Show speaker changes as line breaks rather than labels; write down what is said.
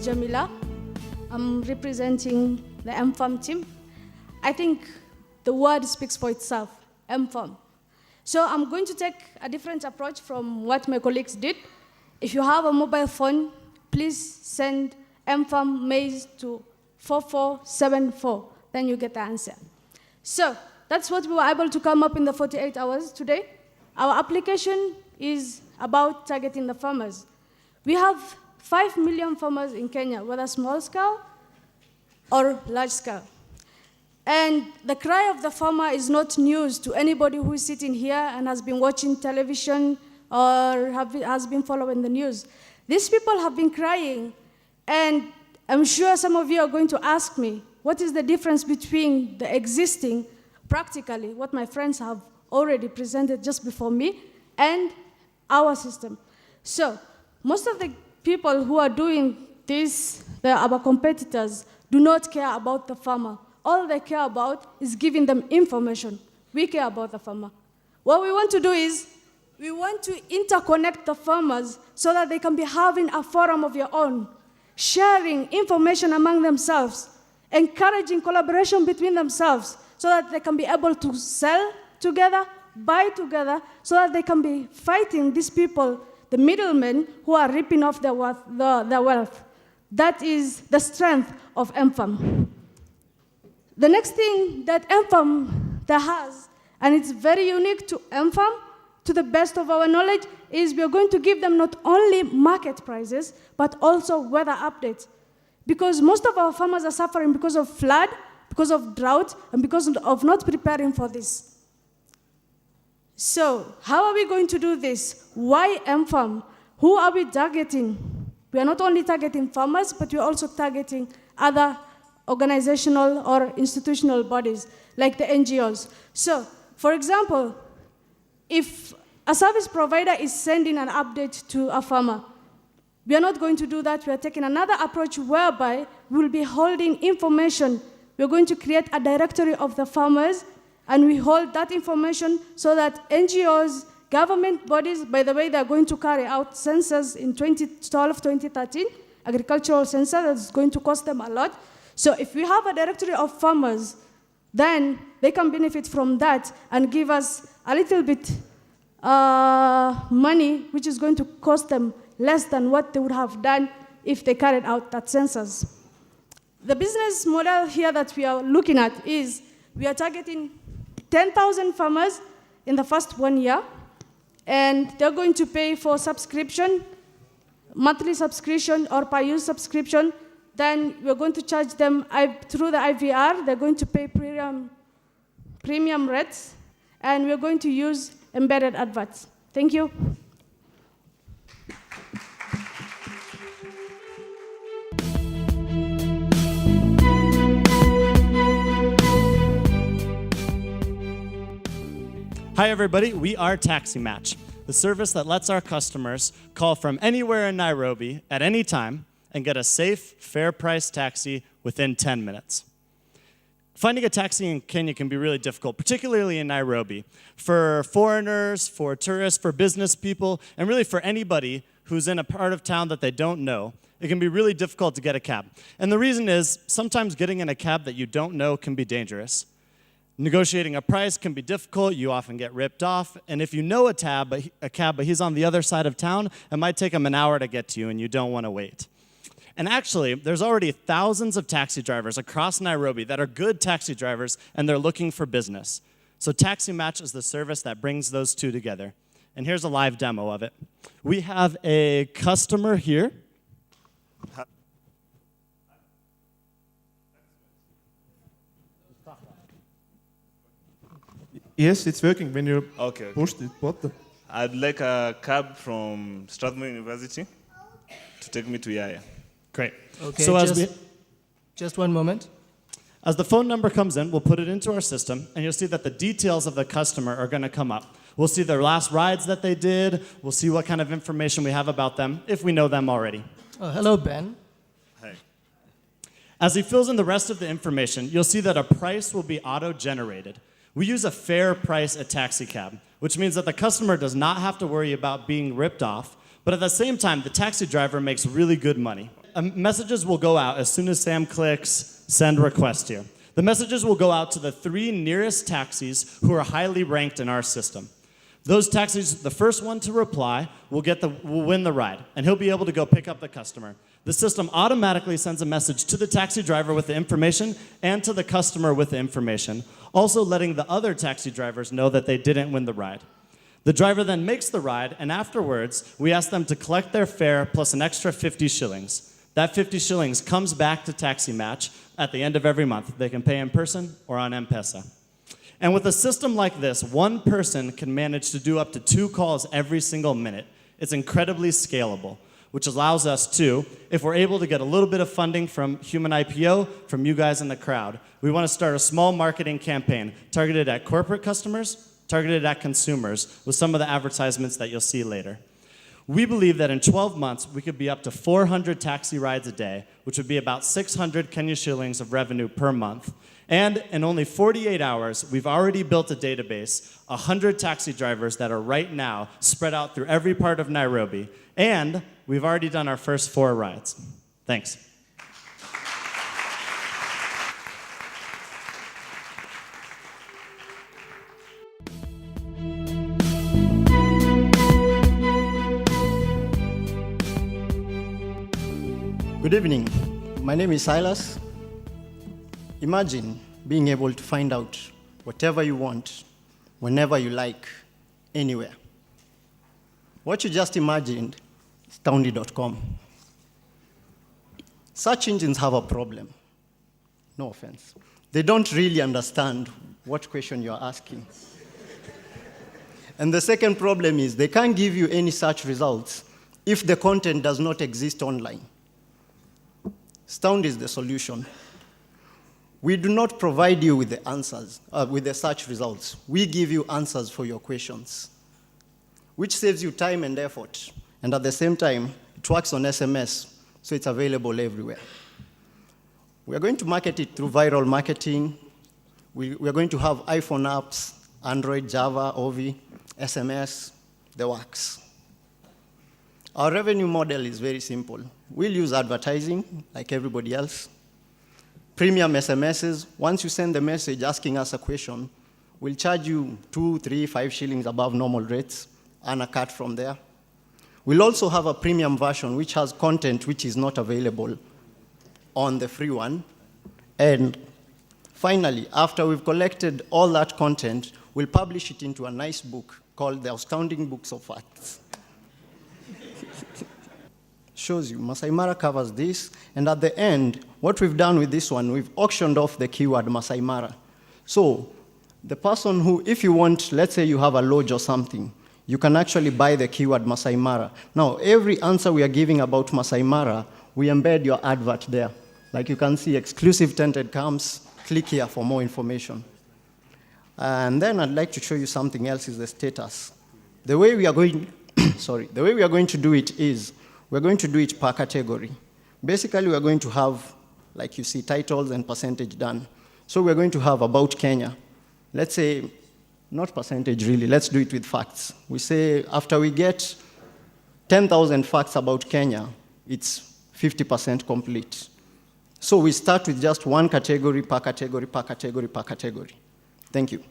Jamila. I'm representing the MFAM team. I think the word speaks for itself, MFAM. So I'm going to take a different approach from what my colleagues did. If you have a mobile phone, please send MFAM maize to 4474. Then you get the answer. So that's what we were able to come up in the 48 hours today. Our application is about targeting the farmers. We have 5 million farmers in Kenya, whether small scale or large scale. And the cry of the farmer is not news to anybody who is sitting here and has been watching television or has been following the news. These people have been crying, and I'm sure some of you are going to ask me, what is the difference between the existing, practically, what my friends have already presented just before me, and our system? So most of the people who are doing this, our competitors, do not care about the farmer. All they care about is giving them information. We care about the farmer. What we want to do is, we want to interconnect the farmers so that they can be having a forum of your own, sharing information among themselves, encouraging collaboration between themselves so that they can be able to sell together, buy together, so that they can be fighting these people, the middlemen who are ripping off their wealth. That is the strength of MFAM. The next thing that MFAM has, and it's very unique to MFAM, to the best of our knowledge, is we are going to give them not only market prices, but also weather updates. Because most of our farmers are suffering because of flood, because of drought, and because of not preparing for this. So how are we going to do this? Why MFAM? Who are we targeting? We are not only targeting farmers, but we are also targeting other organizational or institutional bodies, like the NGOs. So, for example, if a service provider is sending an update to a farmer, we are not going to do that. We are taking another approach whereby we will be holding information. We are going to create a directory of the farmers, and we hold that information so that NGOs, government bodies, by the way, they are going to carry out census in 2012, 2013, agricultural census, that's going to cost them a lot. So if we have a directory of farmers, then they can benefit from that and give us a little bit money, which is going to cost them less than what they would have done if they carried out that census. The business model here that we are looking at is we are targeting 10,000 farmers in the first 1 year, and they're going to pay for subscription, monthly subscription or per use subscription. Then we're going to charge them through the IVR. They're going to pay premium rates, and we're going to use embedded adverts. Thank you.
Hi everybody, we are Taxi Match, the service that lets our customers call from anywhere in Nairobi at any time and get a safe, fair-priced taxi within 10 minutes. Finding a taxi in Kenya can be really difficult, particularly in Nairobi. For foreigners, for tourists, for business people, and really for anybody who's in a part of town that they don't know, it can be really difficult to get a cab. And the reason is, sometimes getting in a cab that you don't know can be dangerous. Negotiating a price can be difficult, you often get ripped off, and if you know a cab, but he's on the other side of town, it might take him an hour to get to you and you don't want to wait. And actually, there's already thousands of taxi drivers across Nairobi that are good taxi drivers, and they're looking for business. So Taxi Match is the service that brings those two together. And here's a live demo of it. We have a customer here.
Yes, it's working when you
Okay.
push the button.
I'd like a cab from Strathmore University to take me to Yaya.
Great.
Okay,
So
just one moment.
as the phone number comes in, we'll put it into our system, and you'll see that the details of the customer are going to come up. We'll see their last rides that they did. We'll see what kind of information we have about them, if we know them already.
Oh, hello, Ben.
Hi.
As he fills in the rest of the information, you'll see that a price will be auto-generated. We use a fair price at TaxiCab, which means that the customer does not have to worry about being ripped off, but at the same time, the taxi driver makes really good money. messages will go out as soon as Sam clicks send request here. The messages will go out to the 3 nearest taxis who are highly ranked in our system. Those taxis, the first one to reply will win the ride, and he'll be able to go pick up the customer. The system automatically sends a message to the taxi driver with the information and to the customer with the information, also letting the other taxi drivers know that they didn't win the ride. The driver then makes the ride, and afterwards, we ask them to collect their fare plus an extra 50 shillings. That 50 shillings comes back to Taxi Match at the end of every month. They can pay in person or on M-Pesa. And with a system like this, one person can manage to do up to 2 calls every single minute. It's incredibly scalable, which allows us to, if we're able to get a little bit of funding from humanipo, from you guys in the crowd, we want to start a small marketing campaign targeted at corporate customers, targeted at consumers, with some of the advertisements that you'll see later. We believe that in 12 months, we could be up to 400 taxi rides a day, which would be about 600 Kenya shillings of revenue per month. And in only 48 hours, we've already built a database, 100 taxi drivers that are right now spread out through every part of Nairobi. And we've already done our first 4 rides. Thanks.
Good evening. My name is Silas. Imagine being able to find out whatever you want, whenever you like, anywhere. What you just imagined is Towndy.com. Search engines have a problem. No offense. They don't really understand what question you're asking. And the second problem is they can't give you any search results if the content does not exist online. Stound is the solution. We do not provide you with the answers, with the search results. We give you answers for your questions, which saves you time and effort. And at the same time, it works on SMS, so it's available everywhere. We are going to market it through viral marketing. We are going to have iPhone apps, Android, Java, Ovi, SMS, the works. Our revenue model is very simple. We'll use advertising, like everybody else. Premium SMSs, once you send the message asking us a question, we'll charge you 2, 3, 5 shillings above normal rates, and a cut from there. We'll also have a premium version which has content which is not available on the free one. And finally, after we've collected all that content, we'll publish it into a nice book called The Astounding Books of Facts. Shows you, Masai Mara covers this, and at the end, what we've done with this one, we've auctioned off the keyword Masai Mara. So, the person who, if you want, let's say you have a lodge or something, you can actually buy the keyword Masai Mara. Now, every answer we are giving about Masai Mara, we embed your advert there. Like you can see, exclusive tented camps, click here for more information. And then I'd like to show you something else is the status. The way we are going, the way we are going to do it is, we're going to do it per category. Basically, we're going to have, like you see, titles and percentage done. So we're going to have about Kenya. Let's say, not percentage really, let's do it with facts. We say after we get 10,000 facts about Kenya, it's 50% complete. So we start with just one category per category per category per category. Thank you.